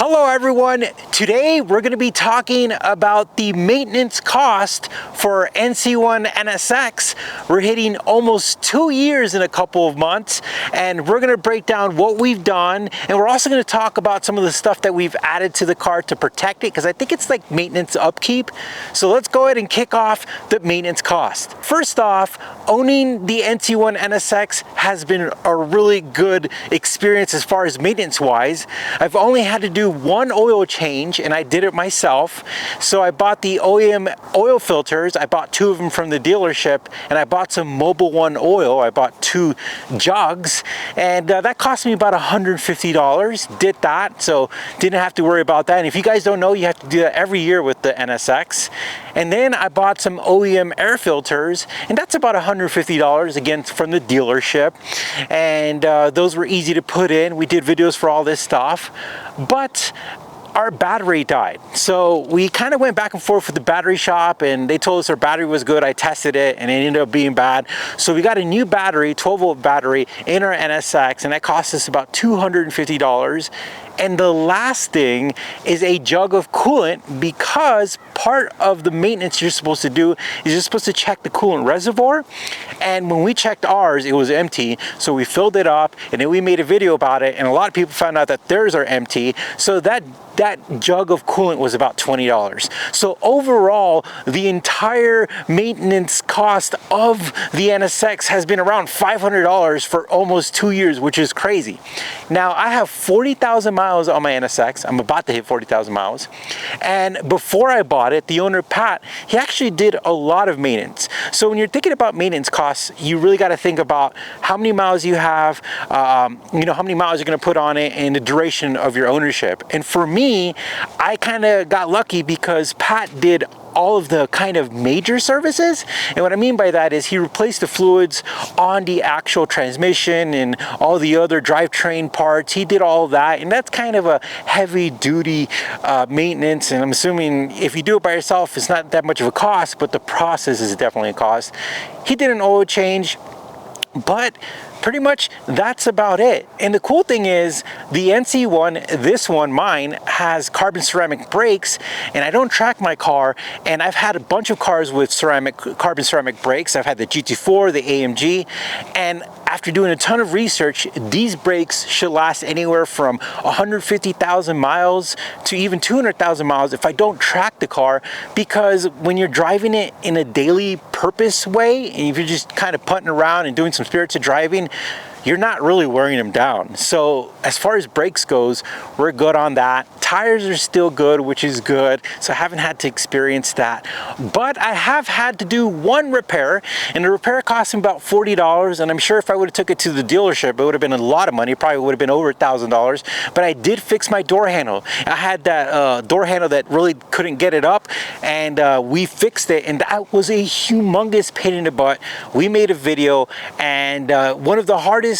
Hello everyone, today we're going to be talking about the maintenance cost for NC1 NSX. We're hitting almost 2 years in a couple of months, and we're going to break down what we've done, and we're also going to talk about some of the stuff that we've added to the car to protect it, because I think it's like maintenance upkeep. So let's go ahead and kick off the maintenance cost. First off, owning the NC1 NSX has been a really good experience as far as maintenance wise. I've only had to do one oil change, and I did it myself. So I bought the OEM oil filters. I bought 2 of them from the dealership, and I bought some Mobil 1 oil. I bought 2 jugs, and that cost me about $150. Did that, so didn't have to worry about that. And if you guys don't know, you have to do that every year with the NSX. And then I bought some OEM air filters, and that's about $150 again from the dealership. And those were easy to put in. We did videos for all this stuff, but our battery died. So we kind of went back and forth with the battery shop, and they told us our battery was good. I tested it and it ended up being bad. So we got a new battery, 12-volt battery in our NSX, and that cost us about $250. And the last thing is a jug of coolant, because part of the maintenance you're supposed to do is you're supposed to check the coolant reservoir. And when we checked ours, it was empty. So we filled it up, and then we made a video about it, and a lot of people found out that theirs are empty. So that jug of coolant was about $20. So overall, the entire maintenance cost of the NSX has been around $500 for almost 2 years, which is crazy. Now, I have 40,000 miles on my NSX. I'm about to hit 40,000 miles. And before I bought it, the owner, Pat, he actually did a lot of maintenance. So when you're thinking about maintenance costs, you really got to think about how many miles you have, how many miles you're going to put on it, and the duration of your ownership. And for me, I kind of got lucky because Pat did all of the kind of major services. And what I mean by that is he replaced the fluids on the actual transmission and all the other drivetrain parts. He did all of that, and that's kind of a heavy duty maintenance. And I'm assuming if you do it by yourself, it's not that much of a cost, but the process is definitely a cost. He did an oil change, but pretty much that's about it. And the cool thing is the NC1, this one, mine, has carbon ceramic brakes, and I don't track my car, and I've had a bunch of cars with carbon ceramic brakes. I've had the GT4, the AMG, and after doing a ton of research, these brakes should last anywhere from 150,000 miles to even 200,000 miles if I don't track the car, because when you're driving it in a daily purpose way, and if you're just kind of putting around and doing some spirited driving, you're not really wearing them down. So as far as brakes goes, we're good on that. Tires are still good, which is good. So I haven't had to experience that. But I have had to do one repair, and the repair cost me about $40. And I'm sure if I would have took it to the dealership, it would have been a lot of money. It probably would have been over $1,000. But I did fix my door handle. I had that door handle that really couldn't get it up, and we fixed it. And that was a humongous pain in the butt. We made a video, and one of the hardest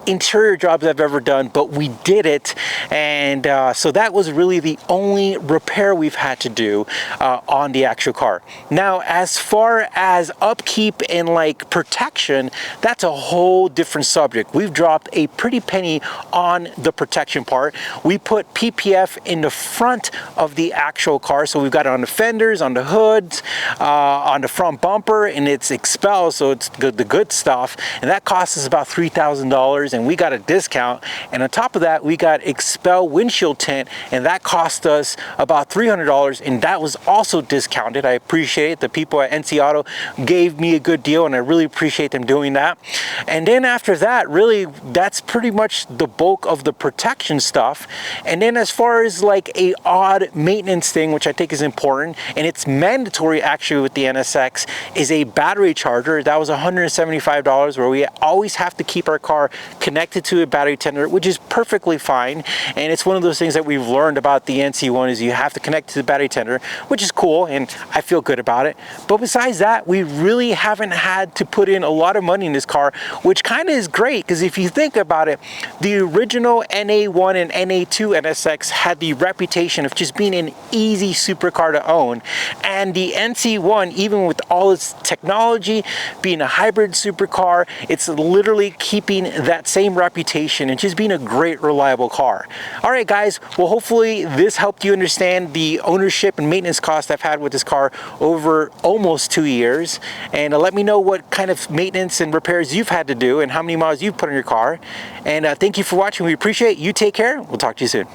interior jobs I've ever done, but we did it. And so that was really the only repair we've had to do on the actual car. Now, as far as upkeep and protection, that's a whole different subject. We've dropped a pretty penny on the protection part. We put PPF in the front of the actual car, so we've got it on the fenders, on the hoods, on the front bumper, and it's expelled, so it's the good stuff, and that costs us about $3,000, and we got a discount. And on top of that, we got expel windshield tint, and that cost us about $300, and that was also discounted. I appreciate it. The people at NC Auto gave me a good deal, and I really appreciate them doing that. And then after that, really, that's pretty much the bulk of the protection stuff. And then as far as a odd maintenance thing, which I think is important, and it's mandatory actually with the NSX, is a battery charger. That was $175, where we always have to keep our car connected to a battery tender, which is perfectly fine. And it's one of those things that we've learned about the NC1 is you have to connect to the battery tender, which is cool, and I feel good about it. But besides that, we really haven't had to put in a lot of money in this car, which kind of is great, because if you think about it, the original NA1 and NA2 NSX had the reputation of just being an easy supercar to own, and the NC1, even with all its technology, being a hybrid supercar, it's literally keeping that same reputation and just being a great, reliable car. All right, guys, well, hopefully this helped you understand the ownership and maintenance cost I've had with this car over almost 2 years. And let me know what kind of maintenance and repairs you've had to do and how many miles you've put on your car. And thank you for watching. We appreciate it. You take care. We'll talk to you soon.